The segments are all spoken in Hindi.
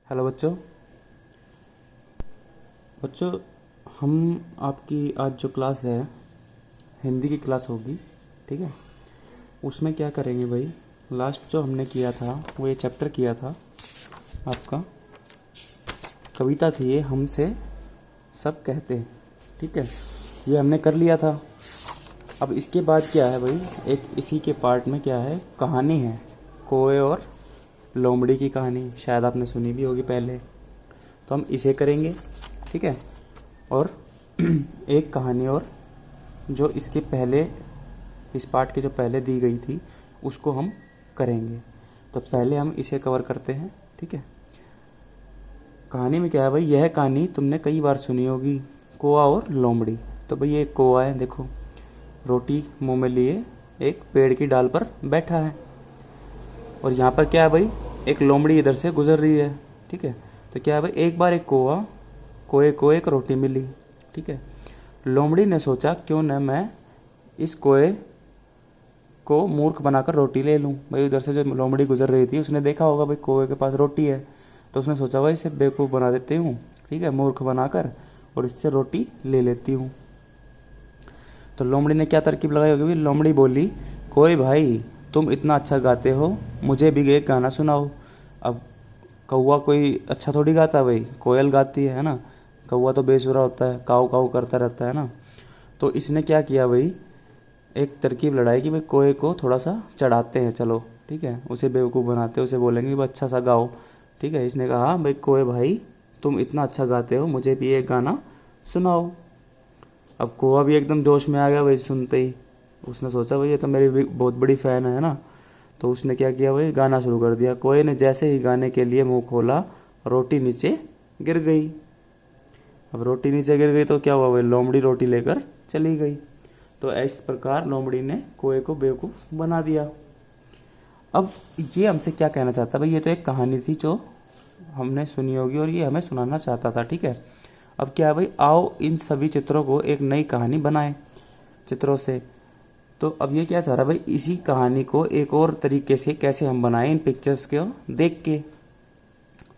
हेलो बच्चों। बच्चों, हम आपकी आज जो क्लास है, हिंदी की क्लास होगी, ठीक है। उसमें क्या करेंगे भाई, लास्ट जो हमने किया था वो ये चैप्टर किया था आपका, कविता थी ये, हमसे सब कहते हैं, ठीक है। ये हमने कर लिया था। अब इसके बाद क्या है भाई, एक इसी के पार्ट में क्या है, कहानी है, कोए और लोमड़ी की कहानी, शायद आपने सुनी भी होगी पहले। तो हम इसे करेंगे, ठीक है। और एक कहानी और जो इसके पहले, इस पार्ट के जो पहले दी गई थी उसको हम करेंगे। तो पहले हम इसे कवर करते हैं, ठीक है। कहानी में क्या है भाई, यह कहानी तुमने कई बार सुनी होगी, कोआ और लोमड़ी। तो भाई ये कोआ है, देखो रोटी मुंह में लिए एक पेड़ की डाल पर बैठा है, और यहाँ पर क्या है भाई, एक लोमड़ी इधर से गुजर रही है, ठीक है। तो क्या है भाई, एक बार एक कोआ कोए को एक रोटी मिली, ठीक है। लोमड़ी ने सोचा क्यों न मैं इस कोए को मूर्ख बनाकर रोटी ले लूं। भाई उधर से जो लोमड़ी गुजर रही थी उसने देखा होगा भाई कोए के पास रोटी है, तो उसने सोचा भाई इसे बेवकूफ़ बना देती हूँ, ठीक है, मूर्ख बनाकर, और इससे रोटी ले लेती हूँ। तो लोमड़ी ने क्या तरकीब लगाई होगी, लोमड़ी बोली, कोई भाई तुम इतना अच्छा गाते हो, मुझे भी एक गाना सुनाओ। अब कौवा कोई अच्छा थोड़ी गाता भाई, कोयल गाती है ना। कौवा तो बेसुरा होता है, काऊ काऊ करता रहता है ना। तो इसने क्या किया भाई, एक तरकीब लड़ाई कि भाई कोए को थोड़ा सा चढ़ाते हैं, चलो ठीक है, उसे बेवकूफ़ बनाते हैं, उसे बोलेंगे भाई अच्छा सा गाओ, ठीक है। इसने कहा भाई कोए भाई तुम इतना अच्छा गाते हो, मुझे भी एक गाना सुनाओ। अब कोआ भी एकदम जोश में आ गया भाई सुनते ही। उसने सोचा भाई ये तो मेरी बहुत बड़ी फ़ैन है ना। तो उसने क्या किया भाई, गाना शुरू कर दिया। कोए ने जैसे ही गाने के लिए मुंह खोला, रोटी नीचे गिर गई। अब रोटी नीचे गिर गई तो क्या हुआ भाई, लोमड़ी रोटी लेकर चली गई। तो इस प्रकार लोमड़ी ने कोए को बेवकूफ़ बना दिया। अब ये हमसे क्या कहना चाहता है भाई, ये तो एक कहानी थी जो हमने सुनी होगी और ये हमें सुनाना चाहता था, ठीक है। अब क्या है भाई, आओ इन सभी चित्रों को एक नई कहानी बनाएं चित्रों से। तो अब ये क्या चाह रहा है भाई, इसी कहानी को एक और तरीके से कैसे हम बनाएं इन पिक्चर्स को देख के।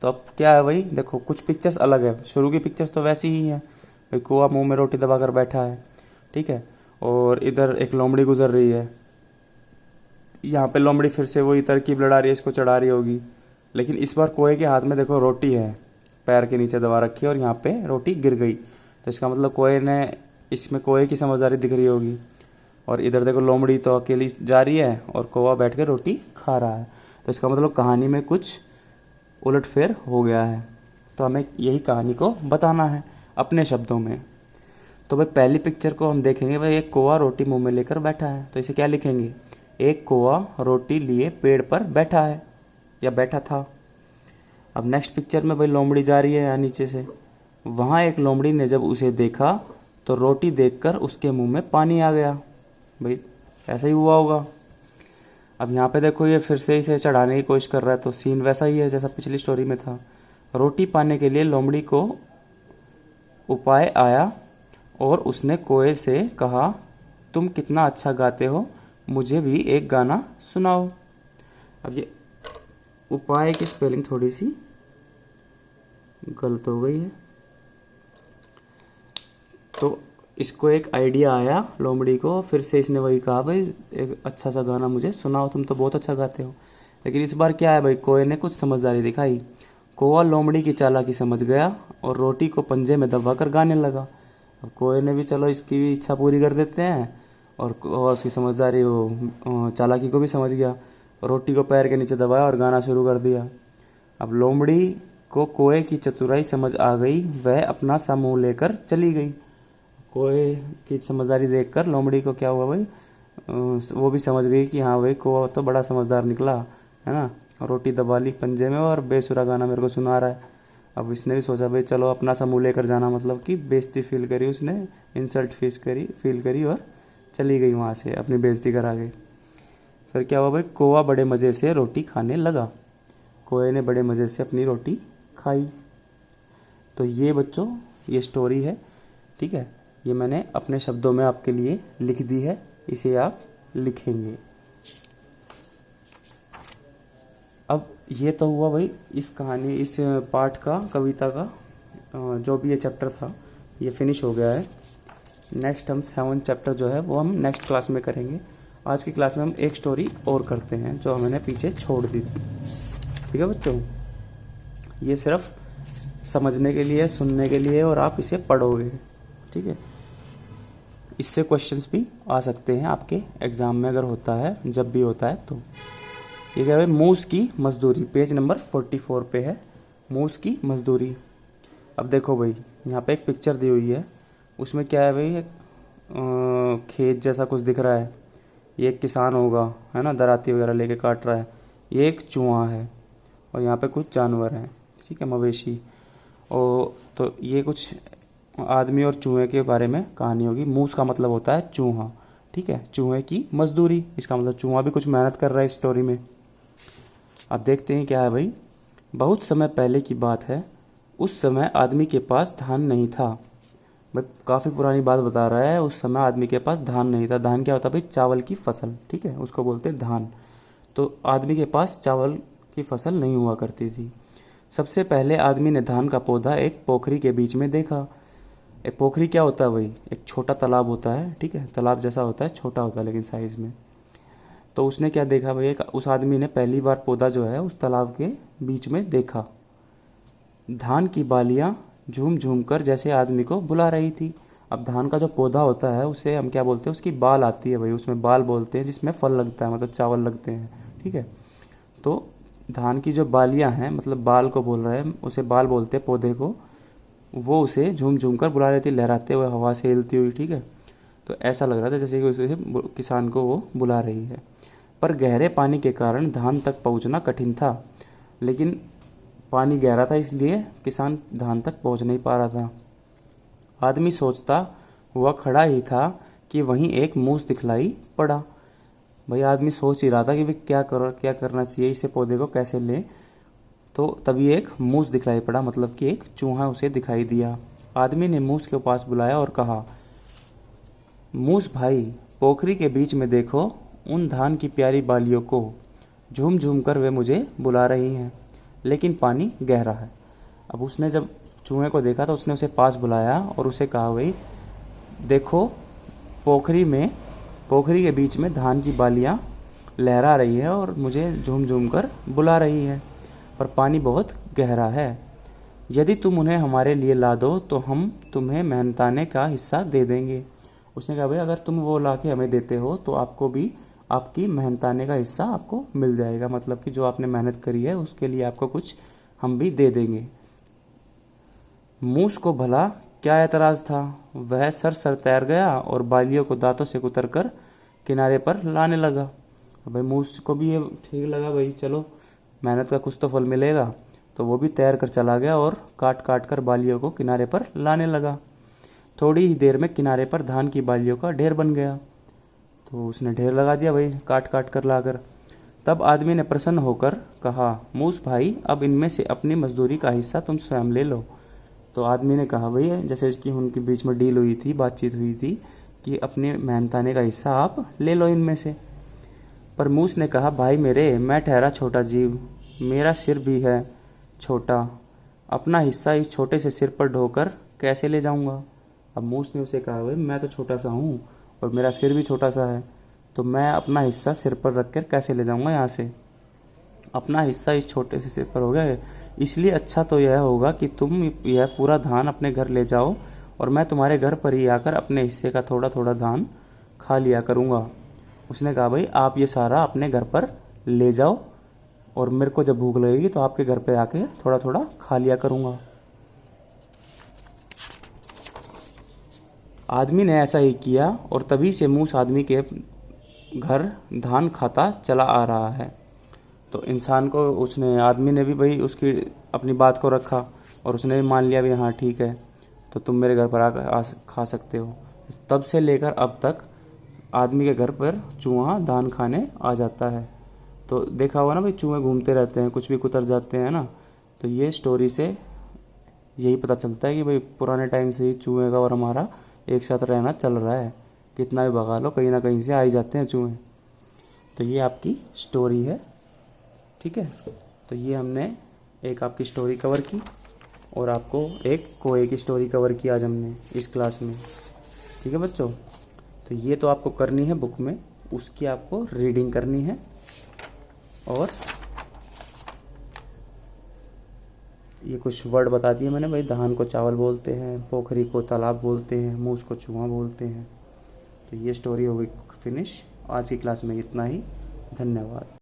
तो अब क्या है भाई, देखो कुछ पिक्चर्स अलग है, शुरू की पिक्चर्स तो वैसी ही है भाई, कुआ मुंह में रोटी दबाकर बैठा है, ठीक है, और इधर एक लोमड़ी गुजर रही है। यहाँ पे लोमड़ी फिर से वही तरकीब लड़ा रही है, इसको चढ़ा रही होगी, लेकिन इस बार कोए के हाथ में देखो रोटी है, पैर के नीचे दबा रखी है और यहाँ पे रोटी गिर गई। तो इसका मतलब कोए ने, इसमें कोए की समझदारी दिख रही होगी। और इधर देखो लोमड़ी तो अकेली जा रही है और कौवा बैठ के रोटी खा रहा है। तो इसका मतलब कहानी में कुछ उलटफेर हो गया है। तो हमें यही कहानी को बताना है अपने शब्दों में। तो भाई पहली पिक्चर को हम देखेंगे भाई, एक कौवा रोटी मुंह में लेकर बैठा है। तो इसे क्या लिखेंगे, एक कौवा रोटी लिए पेड़ पर बैठा है या बैठा था। अब नेक्स्ट पिक्चर में भाई लोमड़ी जा रही है यहाँ नीचे से, वहाँ एक लोमड़ी ने जब उसे देखा तो रोटी देखकर उसके मुंह में पानी आ गया। भाई ऐसा ही हुआ होगा। अब यहाँ पे देखो ये फिर से इसे चढ़ाने की कोशिश कर रहा है, तो सीन वैसा ही है जैसा पिछली स्टोरी में था। रोटी पाने के लिए लोमड़ी को उपाय आया और उसने कोए से कहा, तुम कितना अच्छा गाते हो, मुझे भी एक गाना सुनाओ। अब ये उपाय की स्पेलिंग थोड़ी सी गलत हो गई है। तो इसको एक आइडिया आया लोमड़ी को, फिर से इसने वही कहा भाई एक अच्छा सा गाना मुझे सुनाओ, तुम तो बहुत अच्छा गाते हो। लेकिन इस बार क्या है भाई, कोए ने कुछ समझदारी दिखाई। कौवा लोमड़ी की चालाकी समझ गया और रोटी को पंजे में दबाकर गाने लगा। अब कोए ने भी चलो इसकी भी इच्छा पूरी कर देते हैं, और कौवा उसकी समझदारी वो चालाकी को भी समझ गया, रोटी को पैर के नीचे दबाया और गाना शुरू कर दिया। अब लोमड़ी को कोए की चतुराई समझ आ गई, वह अपना सा मुंह लेकर चली गई। कोए की समझदारी देखकर लोमड़ी को क्या हुआ भाई, वो भी समझ गई कि हाँ भाई कौवा तो बड़ा समझदार निकला है ना, रोटी दबा ली पंजे में और बेसुरा गाना मेरे को सुना रहा है। अब इसने भी सोचा भाई चलो अपना सा मुंह लेकर जाना, मतलब कि बेइज्जती फील करी उसने, इंसल्ट फील करी और चली गई वहाँ से अपनी बेइज्जती करा के। फिर क्या हुआ भाई, कौवा बड़े मज़े से रोटी खाने लगा। कोए ने बड़े मज़े से अपनी रोटी खाई। तो ये बच्चों ये स्टोरी है, ठीक है। ये मैंने अपने शब्दों में आपके लिए लिख दी है, इसे आप लिखेंगे। अब ये तो हुआ भाई इस कहानी, इस पाठ का, कविता का जो भी ये चैप्टर था ये फिनिश हो गया है। नेक्स्ट हम 7 चैप्टर जो है वो हम नेक्स्ट क्लास में करेंगे। आज की क्लास में हम एक स्टोरी और करते हैं जो हमने पीछे छोड़ दी थी। ठीक है बच्चों, ये सिर्फ समझने के लिए, सुनने के लिए, और आप इसे पढ़ोगे। ठीक है, इससे क्वेश्चंस भी आ सकते हैं आपके एग्जाम में अगर होता है, जब भी होता है तो। ये क्या है, मूस की मजदूरी, पेज नंबर 44 पे है, मूस की मजदूरी। अब देखो भाई, यहाँ पे एक पिक्चर दी हुई है, उसमें क्या है भाई, एक खेत जैसा कुछ दिख रहा है। ये एक किसान होगा, है ना, दराती वगैरह लेके काट रहा है। ये एक चूहा है और यहाँ पे कुछ जानवर हैं, ठीक है, मवेशी। और तो ये कुछ आदमी और चूहे के बारे में कहानी होगी। मूस का मतलब होता है चूहा, ठीक है, चूहे की मजदूरी, इसका मतलब चूहा भी कुछ मेहनत कर रहा है इस स्टोरी में। अब देखते हैं क्या है भाई। बहुत समय पहले की बात है, उस समय आदमी के पास धान नहीं था। भाई काफ़ी पुरानी बात बता रहा है, उस समय आदमी के पास धान नहीं था। धान क्या होता है भाई, चावल की फसल, ठीक है, उसको बोलते हैं धान। तो आदमी के पास चावल की फसल नहीं हुआ करती थी। सबसे पहले आदमी ने धान का पौधा एक पोखरी के बीच में देखा। एक पोखरी क्या होता है भाई, एक छोटा तालाब होता है, ठीक है, तालाब जैसा होता है, छोटा होता है लेकिन साइज में। तो उसने क्या देखा भाई, उस आदमी ने पहली बार पौधा जो है उस तालाब के बीच में देखा। धान की बालियां झूम झूम कर जैसे आदमी को बुला रही थी। अब धान का जो पौधा होता है उसे हम क्या बोलते हैं, उसकी बाल आती है भाई, उसमें बाल बोलते हैं, जिसमें फल लगता है, मतलब चावल लगते हैं, ठीक है। तो धान की जो बालियां हैं, मतलब बाल को बोल रहे हैं, उसे बाल बोलते हैं पौधे को। वो उसे झूम झूम कर बुला रही थी, लहराते हुए, हवा से हिलती हुई, ठीक है। तो ऐसा लग रहा था जैसे कि उसे, किसान को वो बुला रही है। पर गहरे पानी के कारण धान तक पहुंचना कठिन था। लेकिन पानी गहरा था इसलिए किसान धान तक पहुंच नहीं पा रहा था। आदमी सोचता हुआ खड़ा ही था कि वहीं एक मूस दिखलाई पड़ा। भाई आदमी सोच ही रहा था कि भाई क्या करना चाहिए, इसे पौधे को कैसे लें। तो तभी एक मूस दिखलाई पड़ा, मतलब कि एक चूहा उसे दिखाई दिया। आदमी ने मूस के पास बुलाया और कहा, मूस भाई, पोखरी के बीच में देखो उन धान की प्यारी बालियों को। झूम झूम कर वे मुझे बुला रही हैं, लेकिन पानी गहरा है। अब उसने जब चूहे को देखा तो उसने उसे पास बुलाया और उसे कहा, भाई देखो, पोखरी के बीच में धान की बालियां लहरा रही है और मुझे झूम झूम कर बुला रही है, पर पानी बहुत गहरा है। यदि तुम उन्हें हमारे लिए ला दो तो हम तुम्हें मेहनताने का हिस्सा दे देंगे। उसने कहा, भाई अगर तुम वो ला के हमें देते हो तो आपको भी आपकी मेहनताने का हिस्सा आपको मिल जाएगा, मतलब कि जो आपने मेहनत करी है उसके लिए आपको कुछ हम भी दे देंगे। मूस को भला क्या एतराज था, वह सर तैर गया और बालियों को दांतों से कुतर कर किनारे पर लाने लगा। भाई मूस को भी ये ठीक लगा, भाई चलो मेहनत का कुछ तो फल मिलेगा, तो वो भी तैर कर चला गया और काट काट कर बालियों को किनारे पर लाने लगा। थोड़ी ही देर में किनारे पर धान की बालियों का ढेर बन गया। तो उसने ढेर लगा दिया भाई, काट काट कर लाकर। तब आदमी ने प्रसन्न होकर कहा, मूस भाई, अब इनमें से अपनी मजदूरी का हिस्सा तुम स्वयं ले लो। तो आदमी ने कहा, भाई जैसे उसकी उनके बीच में डील हुई थी, बातचीत हुई थी कि अपने मेहनताने का हिस्सा आप ले लो इनमें से। पर मूस ने कहा, भाई मेरे, मैं ठहरा छोटा जीव, मेरा सिर भी है छोटा, अपना हिस्सा इस छोटे से सिर पर ढोकर कैसे ले जाऊंगा। अब मूस ने उसे कहा, भाई मैं तो छोटा सा हूँ और मेरा सिर भी छोटा सा है, तो मैं अपना हिस्सा सिर पर रखकर कैसे ले जाऊंगा यहाँ से। अपना हिस्सा इस छोटे से सिर पर हो गया, इसलिए अच्छा तो यह होगा कि तुम यह पूरा धान अपने घर ले जाओ और मैं तुम्हारे घर पर ही आकर अपने हिस्से का थोड़ा थोड़ा धान खा लिया करूँगा। उसने कहा, भाई आप ये सारा अपने घर पर ले जाओ और मेरे को जब भूख लगेगी तो आपके घर पे आके थोड़ा थोड़ा खा लिया करूँगा। आदमी ने ऐसा ही किया और तभी से मूस आदमी के घर धान खाता चला आ रहा है। तो इंसान को उसने, आदमी ने भी भाई उसकी अपनी बात को रखा और उसने भी मान लिया, भी हाँ ठीक है, तो तुम मेरे घर पर आकर खा सकते हो। तब से लेकर अब तक आदमी के घर पर चूहा धान खाने आ जाता है। तो देखा हुआ ना भाई, चूहे घूमते रहते हैं, कुछ भी कुतर जाते हैं ना। तो ये स्टोरी से यही पता चलता है कि भाई पुराने टाइम से ही चूहे का और हमारा एक साथ रहना चल रहा है। कितना भी भगा लो, कहीं ना कहीं से आ ही जाते हैं चूहे। तो ये आपकी स्टोरी है, ठीक है। तो ये हमने एक आपकी स्टोरी कवर की और आपको एक कोए की स्टोरी कवर की आज हमने इस क्लास में। ठीक है बच्चों, तो ये तो आपको करनी है बुक में, उसकी आपको रीडिंग करनी है। और ये कुछ वर्ड बता दिए मैंने भाई, धान को चावल बोलते हैं, पोखरी को तालाब बोलते हैं, मूस को चूहा बोलते हैं। तो ये स्टोरी हो गई फिनिश। आज की क्लास में इतना ही। धन्यवाद।